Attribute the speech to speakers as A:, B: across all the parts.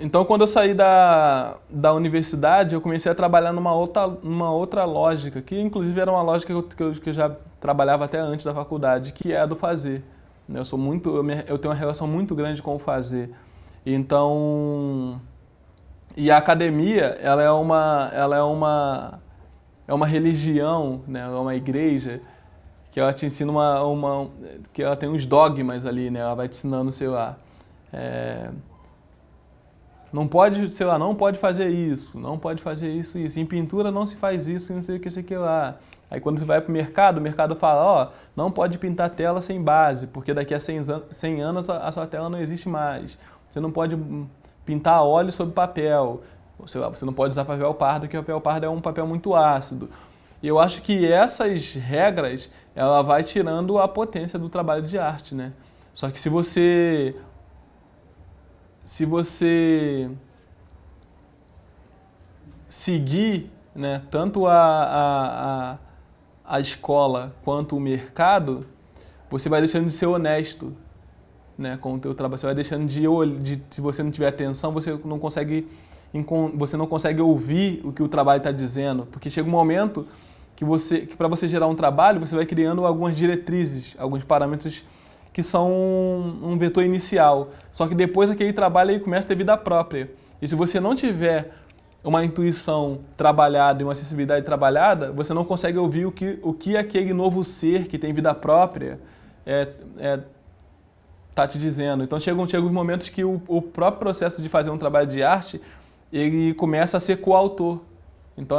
A: Então, quando eu saí da universidade, eu comecei a trabalhar numa outra lógica, que inclusive era uma lógica que eu já trabalhava até antes da faculdade, que é a do fazer. Né? Eu tenho uma relação muito grande com o fazer. Então, e a academia, é uma religião, né? É uma igreja que ela te ensina que ela tem uns dogmas ali, né? Ela vai te ensinando, sei lá, é, não pode, sei lá, não pode fazer isso, não pode fazer isso, isso. Em pintura não se faz isso, não sei o que, sei o que lá. Aí quando você vai pro mercado, o mercado fala, ó, não pode pintar tela sem base, porque daqui a 100 anos a sua tela não existe mais. Você não pode pintar óleo sobre papel. Ou, sei lá, você não pode usar papel pardo, porque o papel pardo é um papel muito ácido. E eu acho que essas regras, ela vai tirando a potência do trabalho de arte, né? Só que se você seguir, né, tanto a escola quanto o mercado, você vai deixando de ser honesto, né, com o teu trabalho. Você vai deixando se você não tiver atenção, você não consegue ouvir o que o trabalho está dizendo, porque chega um momento que para você gerar um trabalho, você vai criando algumas diretrizes, alguns parâmetros que são um vetor inicial. Só que depois aquele trabalho aí começa a ter vida própria. E se você não tiver uma intuição trabalhada e uma sensibilidade trabalhada, você não consegue ouvir o que aquele novo ser que tem vida própria tá te dizendo. Então chegam os momentos que o próprio processo de fazer um trabalho de arte, ele começa a ser coautor. Então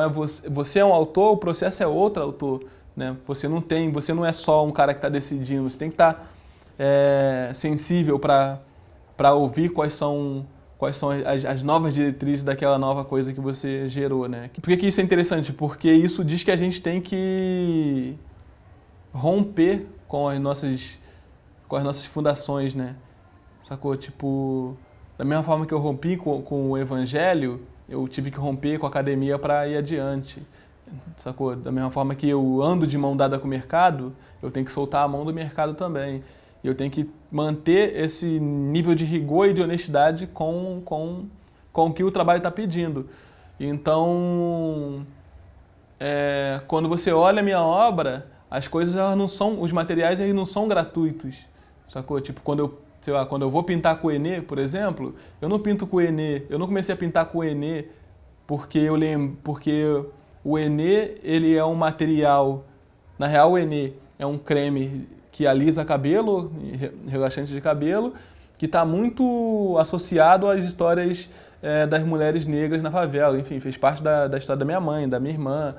A: você é um autor, o processo é outro autor, né? Você não é só um cara que está decidindo, você tem que estar sensível para ouvir quais são as novas diretrizes daquela nova coisa que você gerou, né? Por que isso é interessante? Porque isso diz que a gente tem que romper com as nossas fundações, né? Sacou? Tipo, da mesma forma que eu rompi com o evangelho, eu tive que romper com a academia para ir adiante. Sacou? Da mesma forma que eu ando de mão dada com o mercado, eu tenho que soltar a mão do mercado também. E eu tenho que manter esse nível de rigor e de honestidade com o que o trabalho está pedindo. Então, quando você olha a minha obra, as coisas elas não são, os materiais eles não são gratuitos, sacou? Tipo, sei lá, quando eu vou pintar com o Enê, por exemplo, eu não pinto com o Enê, eu não comecei a pintar com o Enê porque o Enê, ele é um material, na real o Enê é um creme que alisa cabelo, relaxante de cabelo, que está muito associado às histórias das mulheres negras na favela. Enfim, fez parte da história da minha mãe, da minha irmã.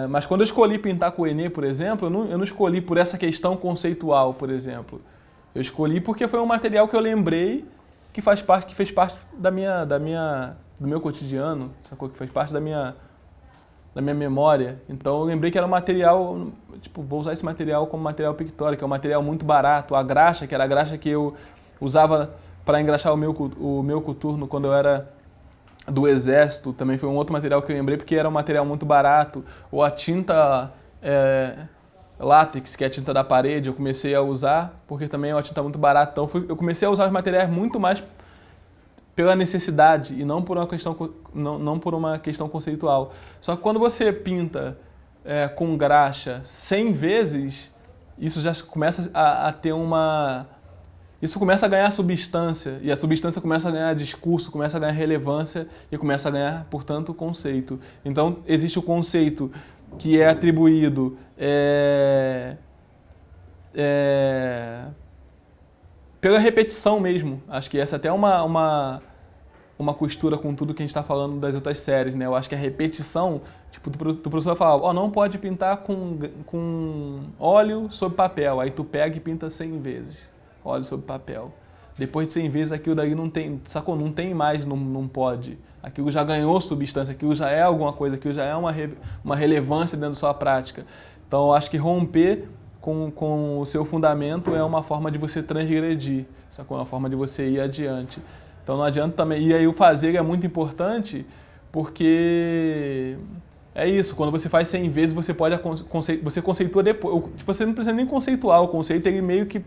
A: Mas quando eu escolhi pintar com o Enê, por exemplo, eu não escolhi por essa questão conceitual, por exemplo. Eu escolhi porque foi um material que eu lembrei que fez parte do meu cotidiano, sacou? Que fez parte da minha memória. Então eu lembrei que era um material, tipo, vou usar esse material como material pictórico, que é um material muito barato. A graxa, que era a graxa que eu usava para engraxar o meu coturno quando eu era do exército, também foi um outro material que eu lembrei porque era um material muito barato. Ou a tinta látex, que é a tinta da parede, eu comecei a usar porque também é uma tinta muito barata. Então eu comecei a usar os materiais muito mais pela necessidade e não por não por uma questão conceitual. Só que quando você pinta com graxa 100 vezes, isso já começa a ter uma... Isso começa a ganhar substância, e a substância começa a ganhar discurso, começa a ganhar relevância e começa a ganhar, portanto, conceito. Então, existe o conceito que é atribuído pela repetição mesmo. Acho que essa até é uma costura com tudo que a gente está falando das outras séries, né? Eu acho que a repetição, tipo, tu professor fala, ó, não pode pintar com óleo sobre papel. Aí tu pega e pinta 100 vezes óleo sobre papel. Depois de 100 vezes aquilo daí não tem, sacou? Não tem mais, não pode. Aquilo já ganhou substância, aquilo já é alguma coisa, aquilo já é uma relevância dentro da sua prática. Então eu acho que romper com o seu fundamento é uma forma de você transgredir, sacou? É uma forma de você ir adiante. Então não adianta também. E aí o fazer é muito importante porque é isso, quando você faz 100 vezes você pode você conceitua depois. Tipo, você não precisa nem conceituar, o conceito ele meio que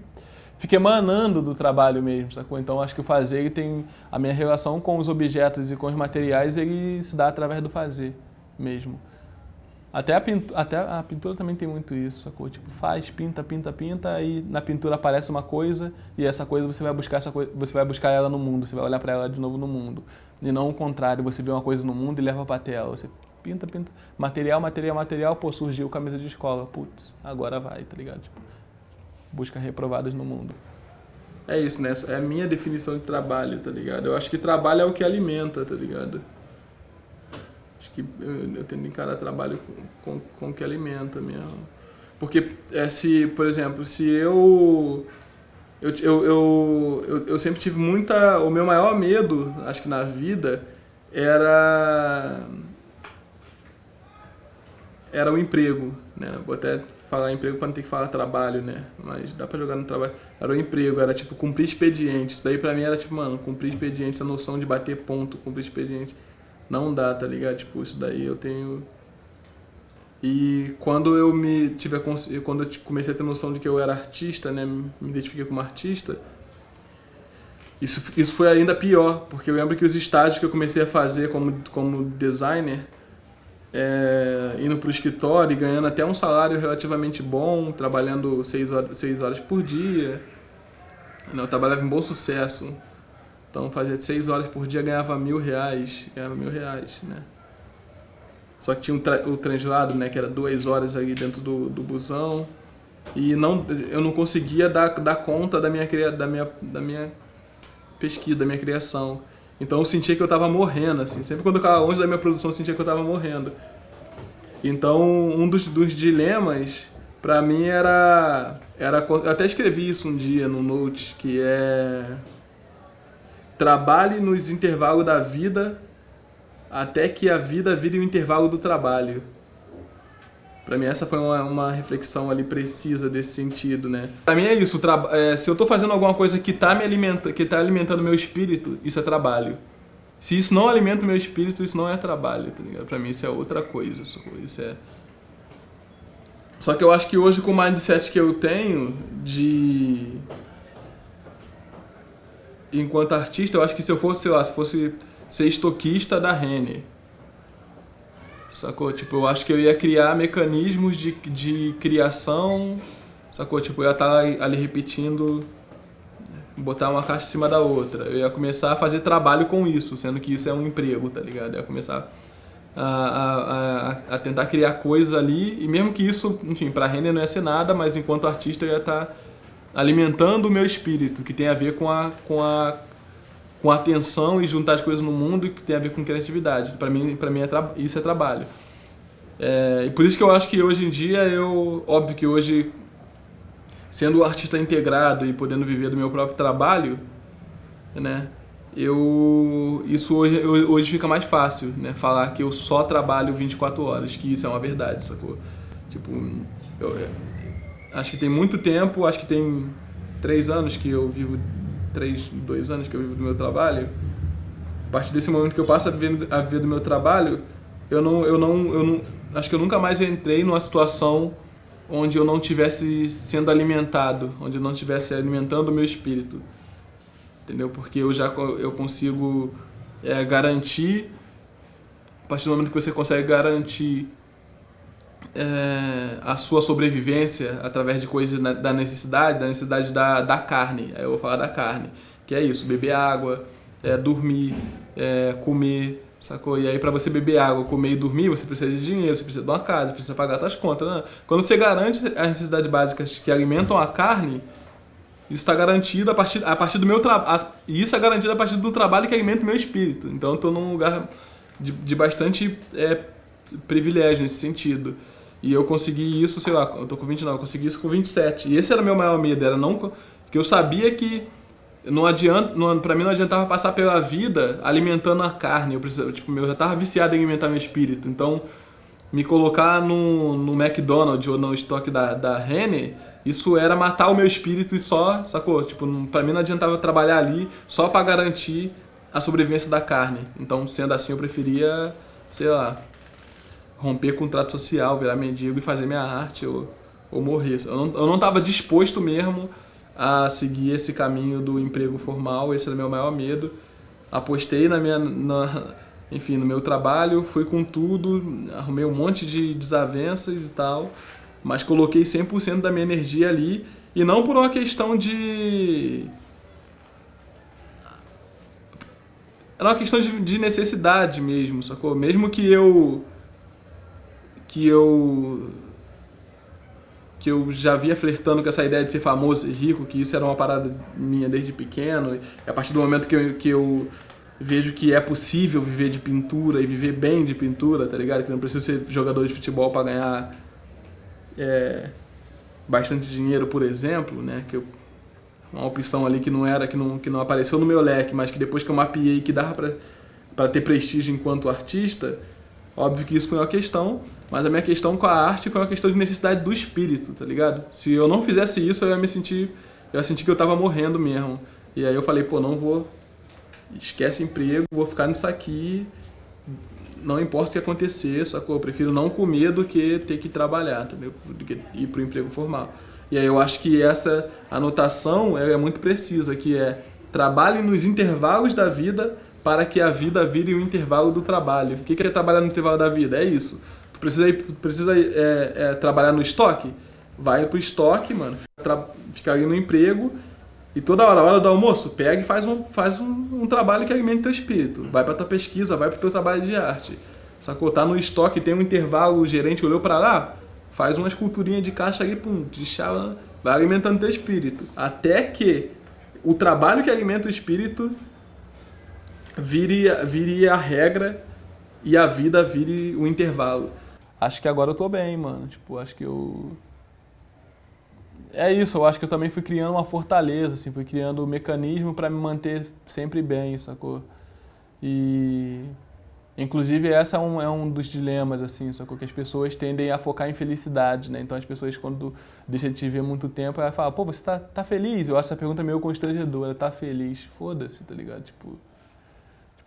A: fica emanando do trabalho mesmo, sacou? Então acho que o fazer, ele tem a minha relação com os objetos e com os materiais, ele se dá através do fazer mesmo. Até a pintura também tem muito isso, sacou? Tipo, faz, pinta, pinta, pinta, e na pintura aparece uma coisa, e essa coisa você vai buscar você vai buscar ela no mundo, você vai olhar para ela de novo no mundo. E não o contrário, você vê uma coisa no mundo e leva pra tela. Você pinta, pinta, material, material, material, pô, surgiu camisa de escola, putz, agora vai, tá ligado? Tipo, busca reprovadas no mundo. É isso, né? É a minha definição de trabalho, tá ligado? Eu acho que trabalho é o que alimenta, tá ligado? Acho que eu tento encarar trabalho com o que alimenta mesmo. Porque, se, por exemplo, se eu sempre tive muita... O meu maior medo, acho que na vida, era o emprego, né? Vou até falar emprego para não ter que falar trabalho, né? Mas dá pra jogar no trabalho. Era o emprego, era tipo cumprir expediente. Isso daí pra mim era tipo, mano, cumprir expediente, essa noção de bater ponto, cumprir expediente. Não dá, tá ligado? Tipo, isso daí eu tenho... E quando eu quando eu comecei a ter noção de que eu era artista, né? Me identifiquei como artista, isso foi ainda pior, porque eu lembro que os estágios que eu comecei a fazer como designer, indo pro escritório e ganhando até um salário relativamente bom, trabalhando 6 horas por dia. Eu trabalhava em Bom Sucesso, então fazia 6 horas por dia, ganhava R$1.000, né? Só que tinha o translado, né, que era 2 horas ali dentro do busão, e eu não conseguia dar conta da minha pesquisa, da minha criação. Então eu sentia que eu estava morrendo, assim. Sempre quando eu ficava longe da minha produção, eu sentia que eu estava morrendo. Então, um dos dilemas, pra mim, era... Eu até escrevi isso um dia no Note, que é... Trabalhe nos intervalos da vida até que a vida vire o intervalo do trabalho. Pra mim, essa foi uma reflexão ali precisa desse sentido, né? Pra mim é isso, se eu tô fazendo alguma coisa que tá alimentando o meu espírito, isso é trabalho. Se isso não alimenta o meu espírito, isso não é trabalho, tá ligado? Pra mim isso é outra coisa, isso é... Só que eu acho que hoje, com o mindset que eu tenho enquanto artista, eu acho que se eu fosse, sei lá, se fosse ser estoquista da Renner, sacou? Tipo, eu acho que eu ia criar mecanismos de criação, sacou? Tipo, eu ia estar ali repetindo, botar uma caixa em cima da outra. Eu ia começar a fazer trabalho com isso, sendo que isso é um emprego, tá ligado? Eu ia começar a tentar criar coisas ali, e mesmo que isso, enfim, pra Renner não ia ser nada, mas enquanto artista eu ia estar alimentando o meu espírito, que tem a ver com a atenção e juntar as coisas no mundo, e que tem a ver com criatividade. Pra mim isso é trabalho. E por isso que eu acho que hoje em dia óbvio que hoje, sendo um artista integrado e podendo viver do meu próprio trabalho, né, isso hoje fica mais fácil, né, falar que eu só trabalho 24 horas, que isso é uma verdade, sacou? Tipo, acho que tem muito tempo, acho que tem 2 anos que eu vivo do meu trabalho. A partir desse momento que eu passo a viver do meu trabalho, acho que eu nunca mais entrei numa situação onde eu não estivesse sendo alimentado, onde eu não estivesse alimentando o meu espírito, entendeu? Porque eu consigo garantir, a partir do momento que você consegue garantir a sua sobrevivência através de coisas da necessidade da carne. Aí eu vou falar da carne, que é isso: beber água, dormir, comer, sacou? E aí, pra você beber água, comer e dormir, você precisa de dinheiro, você precisa de uma casa, precisa pagar suas contas, né? Quando você garante as necessidades básicas que alimentam a carne, isso está garantido a partir do meu trabalho, e isso é garantido a partir do trabalho que alimenta o meu espírito. Então eu estou num lugar de bastante privilégio nesse sentido. E eu consegui isso, sei lá, eu tô com 29, eu consegui isso com 27. E esse era o meu maior medo, que eu sabia que pra mim não adiantava passar pela vida alimentando a carne. Eu já tava viciado em alimentar meu espírito. Então, me colocar no McDonald's ou no estoque da Renner, isso era matar o meu espírito e só, sacou? Tipo, pra mim não adiantava trabalhar ali só pra garantir a sobrevivência da carne. Então, sendo assim, eu preferia, sei lá, romper contrato social, virar mendigo e fazer minha arte ou morrer. Eu não estava disposto mesmo a seguir esse caminho do emprego formal, esse era o meu maior medo. Apostei enfim, no meu trabalho, fui com tudo, arrumei um monte de desavenças e tal, mas coloquei 100% da minha energia ali, e não por uma questão de... Era uma questão de necessidade mesmo, sacou? Mesmo que eu já via flertando com essa ideia de ser famoso e rico, que isso era uma parada minha desde pequeno, e a partir do momento que eu vejo que é possível viver de pintura e viver bem de pintura, tá ligado? Que não precisa ser jogador de futebol para ganhar bastante dinheiro, por exemplo, né? Uma opção ali que não apareceu no meu leque, mas que depois que eu mapeei que dava para ter prestígio enquanto artista, óbvio que isso foi uma questão, mas a minha questão com a arte foi uma questão de necessidade do espírito, tá ligado? Se eu não fizesse isso, eu ia sentir que eu tava morrendo mesmo. E aí eu falei, pô, não vou, esquece emprego, vou ficar nisso aqui, não importa o que acontecer, sacou? Eu prefiro não comer do que ter que trabalhar, entendeu? Do que ir pro emprego formal. E aí eu acho que essa anotação é muito precisa, que é trabalhe nos intervalos da vida para que a vida vire o intervalo do trabalho. O que é trabalhar no intervalo da vida? É isso. Tu precisa trabalhar no estoque? Vai pro estoque, mano, fica ali no emprego e toda hora do almoço, pega e faz um trabalho que alimente teu espírito. Vai pra tua pesquisa, vai pro teu trabalho de arte. Sacou? Tá no estoque, tem um intervalo, o gerente olhou pra lá, faz uma esculturinha de caixa ali, pum, de chá, vai alimentando teu espírito. Até que o trabalho que alimenta o espírito vire a regra e a vida vire o intervalo. Acho que agora eu tô bem, mano. Tipo, acho que eu... É isso, eu acho que eu também fui criando uma fortaleza, assim, fui criando um mecanismo pra me manter sempre bem, sacou? E... Inclusive, essa é um dos dilemas, assim, sacou? Que as pessoas tendem a focar em felicidade, né? Então, as pessoas, quando deixam de te ver muito tempo, elas falam, pô, você tá feliz? Eu acho essa pergunta meio constrangedora, tá feliz? Foda-se, tá ligado? Tipo,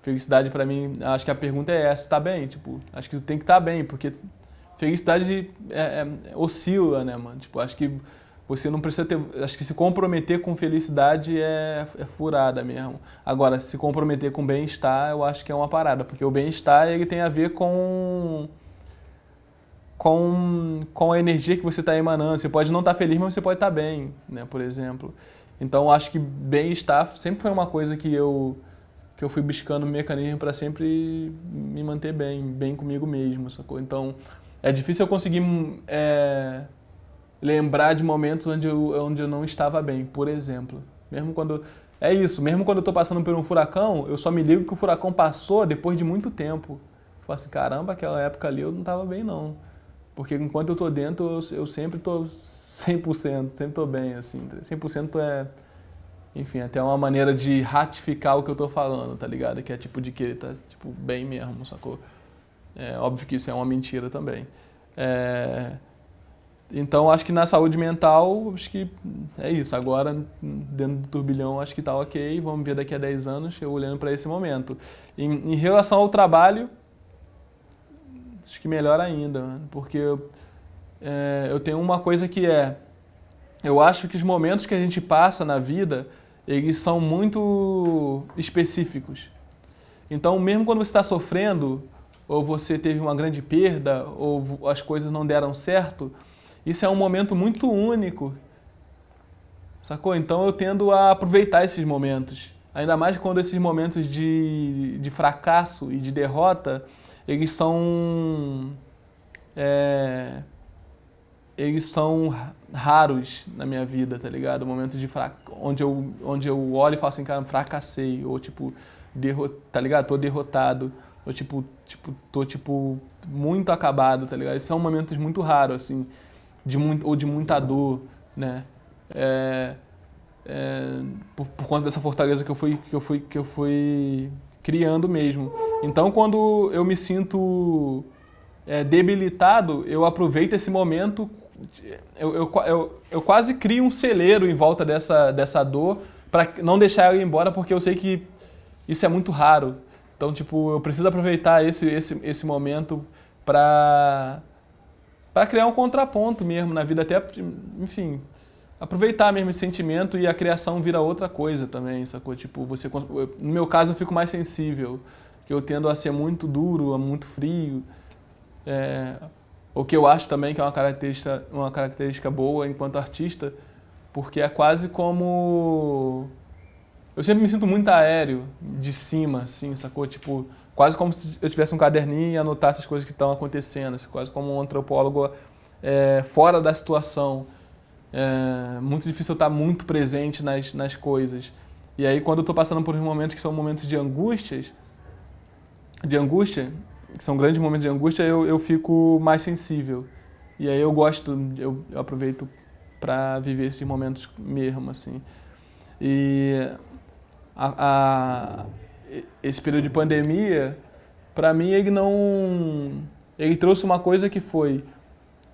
A: felicidade pra mim, acho que a pergunta é essa, tá bem? Tipo, acho que tu tem que estar bem, porque felicidade oscila, né, mano? Tipo, acho que você não precisa ter... Acho que se comprometer com felicidade é furada mesmo. Agora, se comprometer com bem-estar, eu acho que é uma parada, porque o bem-estar, ele tem a ver com a energia que você está emanando. Você pode não estar feliz, mas você pode estar bem, né, por exemplo. Então, eu acho que bem-estar sempre foi uma coisa que eu fui buscando um mecanismo para sempre me manter bem comigo mesmo, sacou? Então, é difícil eu conseguir lembrar de momentos onde eu não estava bem, por exemplo. Mesmo quando... É isso, mesmo quando eu tô passando por um furacão, eu só me ligo que o furacão passou depois de muito tempo. Eu falo assim, caramba, aquela época ali eu não estava bem, não. Porque enquanto eu tô dentro, eu sempre tô 100%, sempre tô bem, assim. 100% enfim, até uma maneira de ratificar o que eu tô falando, tá ligado? Que é tipo de que ele tá, tipo, bem mesmo, sacou? É óbvio que isso é uma mentira também. Então, acho que na saúde mental, acho que é isso. Agora, dentro do turbilhão, acho que tá ok. Vamos ver daqui a 10 anos, eu olhando para esse momento. Em relação ao trabalho, acho que melhor ainda, mano, porque eu tenho uma coisa que eu acho que os momentos que a gente passa na vida, eles são muito específicos. Então, mesmo quando você está sofrendo, ou você teve uma grande perda, ou as coisas não deram certo, isso é um momento muito único, sacou? Então eu tendo a aproveitar esses momentos. Ainda mais quando esses momentos de fracasso e de derrota, eles são raros na minha vida, tá ligado? Momentos onde eu olho e falo assim, cara, fracassei, ou tipo, tá ligado? Tô derrotado, ou tô muito acabado, tá ligado? Esses são momentos muito raros, assim, ou de muita dor, né? Por conta dessa fortaleza que eu fui criando mesmo. Então, quando eu me sinto debilitado, eu aproveito esse momento, eu quase crio um celeiro em volta dessa dor para não deixar ela ir embora, porque eu sei que isso é muito raro. Então, tipo, eu preciso aproveitar esse momento para criar um contraponto mesmo na vida, até, enfim, aproveitar mesmo esse sentimento e a criação vira outra coisa também, sacou? Tipo, no meu caso eu fico mais sensível, que eu tendo a ser muito duro, muito frio, é, o que eu acho também que é uma característica boa enquanto artista, porque é quase como... Eu sempre me sinto muito aéreo, de cima, assim, sacou? Tipo, quase como se eu tivesse um caderninho e anotasse as coisas que estão acontecendo, assim, quase como um antropólogo fora da situação. É muito difícil eu estar muito presente nas coisas. E aí, quando eu estou passando por momentos que são momentos de angústia, que são grandes momentos de angústia, eu fico mais sensível. E aí eu aproveito para viver esses momentos mesmo, assim. E a, a- esse período de pandemia, para mim, ele trouxe uma coisa que foi,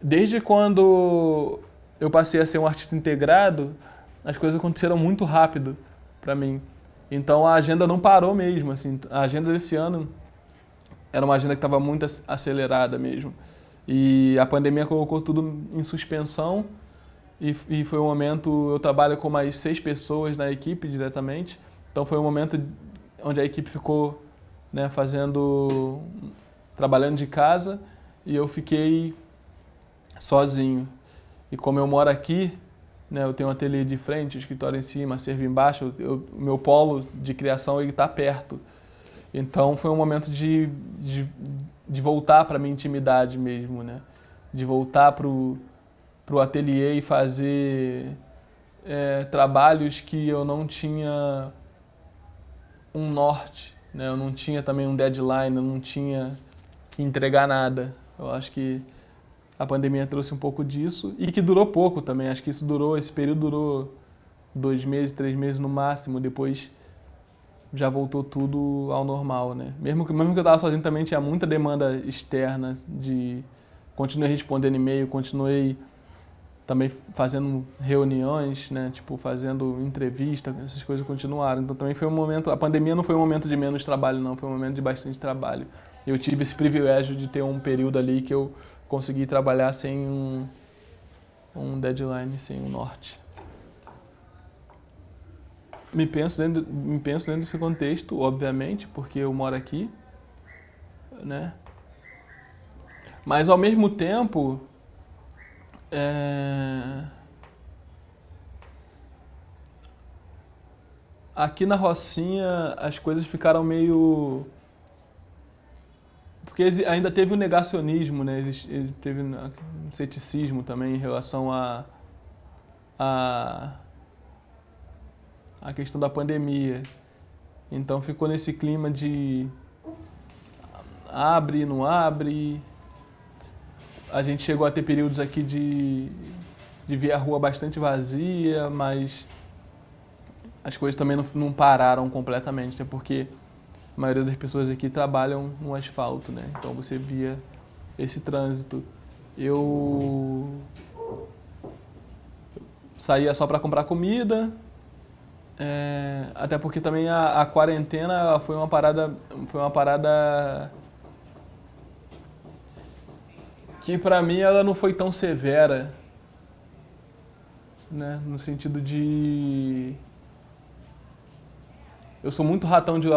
A: desde quando eu passei a ser um artista integrado, as coisas aconteceram muito rápido para mim. Então a agenda não parou mesmo, assim. A agenda desse ano era uma agenda que estava muito acelerada mesmo. E a pandemia colocou tudo em suspensão e foi um momento, eu trabalho com mais 6 pessoas na equipe diretamente, então foi um momento onde a equipe ficou, né, trabalhando de casa e eu fiquei sozinho. E como eu moro aqui, né, eu tenho um ateliê de frente, o escritório em cima, a cerve embaixo, o meu polo de criação ele está perto. Então foi um momento de voltar para minha intimidade mesmo, né? De voltar pro ateliê e fazer trabalhos que eu não tinha um norte, né? Eu não tinha também um deadline, eu não tinha que entregar nada. Eu acho que a pandemia trouxe um pouco disso e que durou pouco também. Acho que esse período durou 2 meses, 3 meses no máximo. Depois já voltou tudo ao normal, né? Mesmo que eu estava sozinho também tinha muita demanda externa continuei respondendo e-mail, continuei também fazendo reuniões, né? Tipo, fazendo entrevista, essas coisas continuaram. Então também foi um momento, a pandemia não foi um momento de menos trabalho não, foi um momento de bastante trabalho. Eu tive esse privilégio de ter um período ali que eu consegui trabalhar sem um deadline, sem um norte. Me penso dentro desse contexto, obviamente, porque eu moro aqui, né? Mas ao mesmo tempo, aqui na Rocinha as coisas ficaram meio... Porque ainda teve o negacionismo, né? Teve um ceticismo também em relação a, a questão da pandemia. Então ficou nesse clima de abre, não abre. A gente chegou a ter períodos aqui de ver a rua bastante vazia, mas as coisas também não pararam completamente, né? Porque a maioria das pessoas aqui trabalham no asfalto, né? Então você via esse trânsito. Eu saía só para comprar comida, até porque também a quarentena foi uma parada que para mim ela não foi tão severa, né? No sentido de eu sou muito ratão de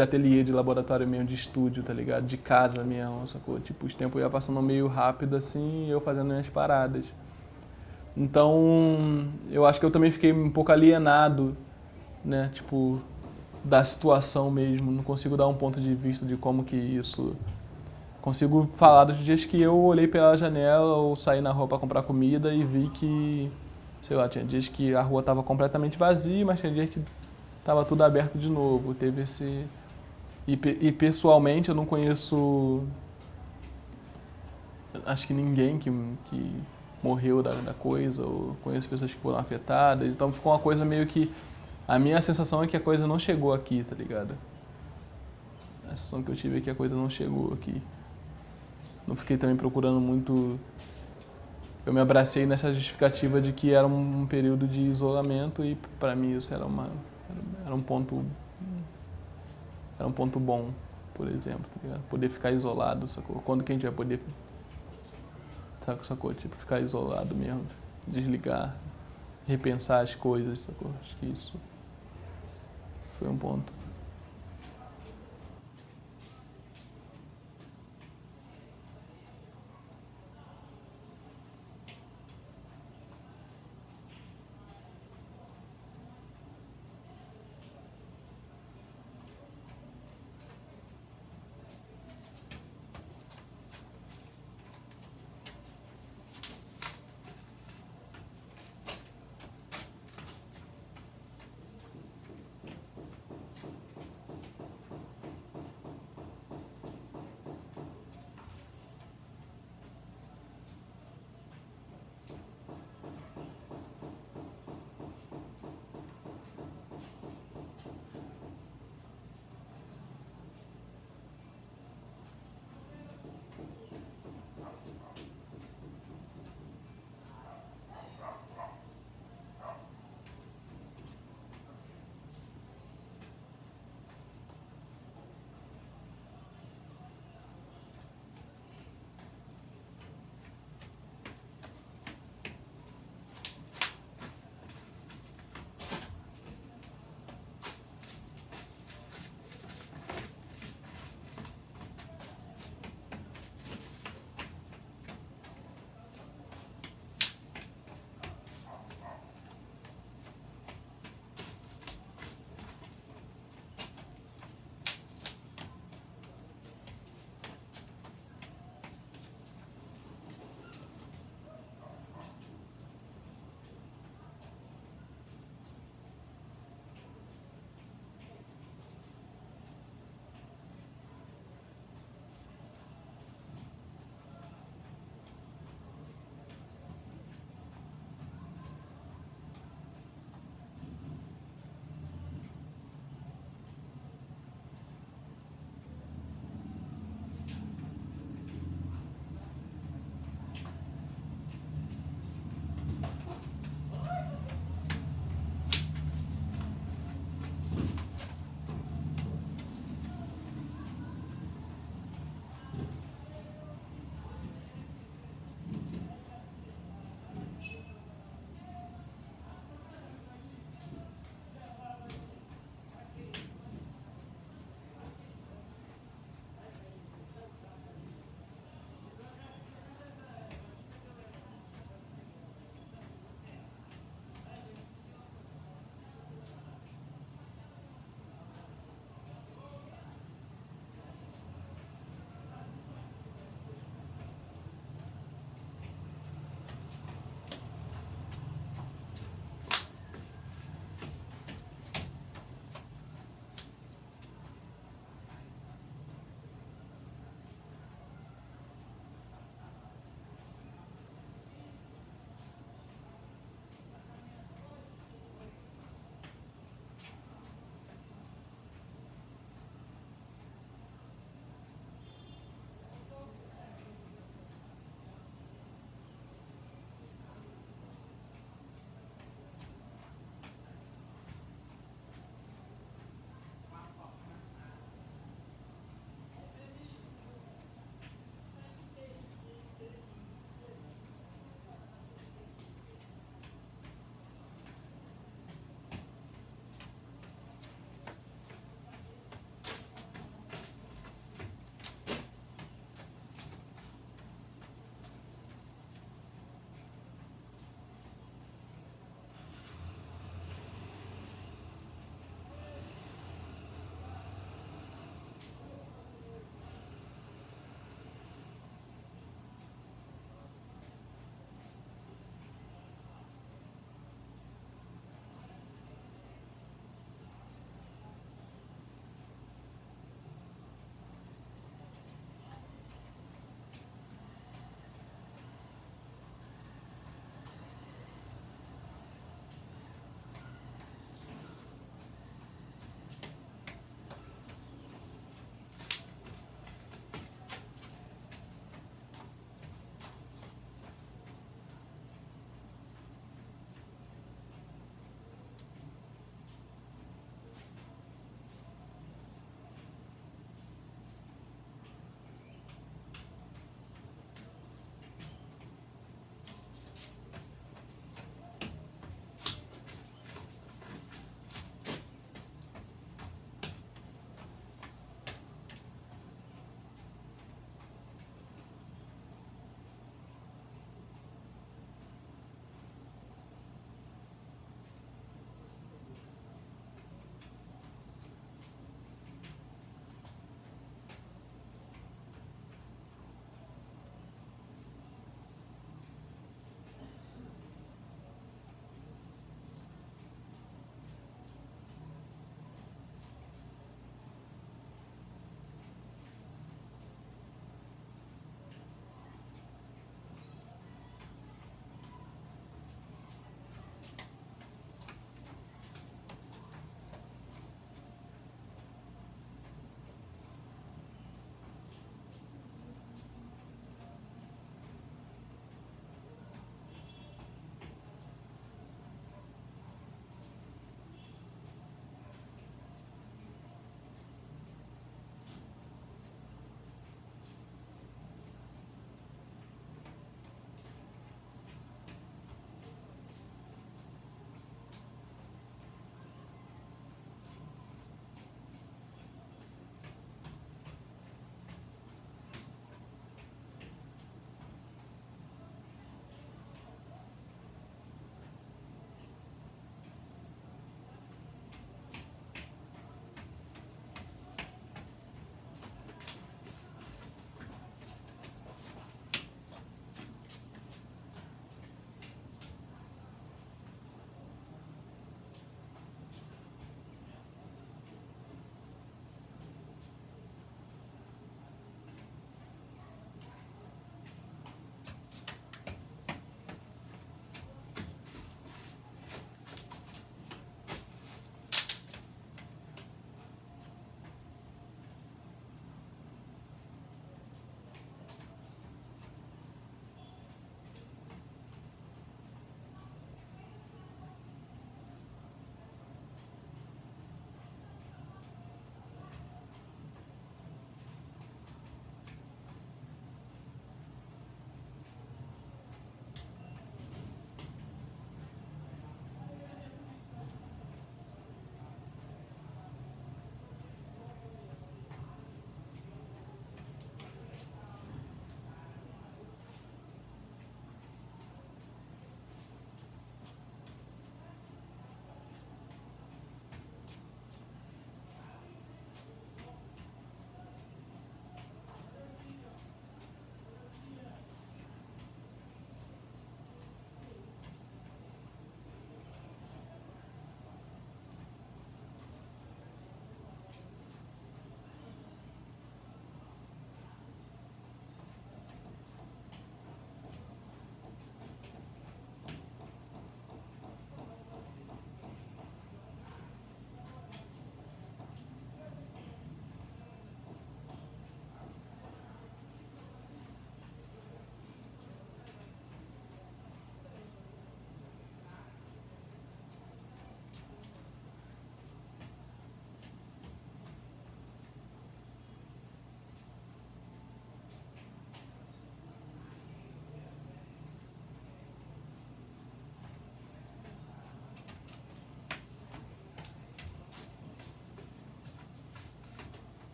A: ateliê, de laboratório mesmo, de estúdio, tá ligado? De casa mesmo, sacou? Tipo, os tempos iam passando meio rápido assim, e eu fazendo minhas paradas. Então, eu acho que eu também fiquei um pouco alienado, né? Tipo, da situação mesmo. Não consigo dar um ponto de vista de como que isso... Consigo falar dos dias que eu olhei pela janela ou saí na rua pra comprar comida e vi que, sei lá, tinha dias que a rua tava completamente vazia, mas tinha dias que tava tudo aberto de novo. Teve esse... E pessoalmente eu não conheço... Acho que ninguém que morreu da coisa, ou conheço pessoas que foram afetadas. Então ficou uma coisa meio que... A minha sensação é que a coisa não chegou aqui, tá ligado? A sensação que eu tive é que a coisa não chegou aqui. Não fiquei também procurando muito... Eu me abracei nessa justificativa de que era um período de isolamento e pra mim isso era um ponto bom, por exemplo, tá ligado? Poder ficar isolado, sacou? Quando que a gente vai poder, sacou? Tipo, ficar isolado mesmo. desligar, repensar as coisas, sacou? Acho que isso foi um ponto.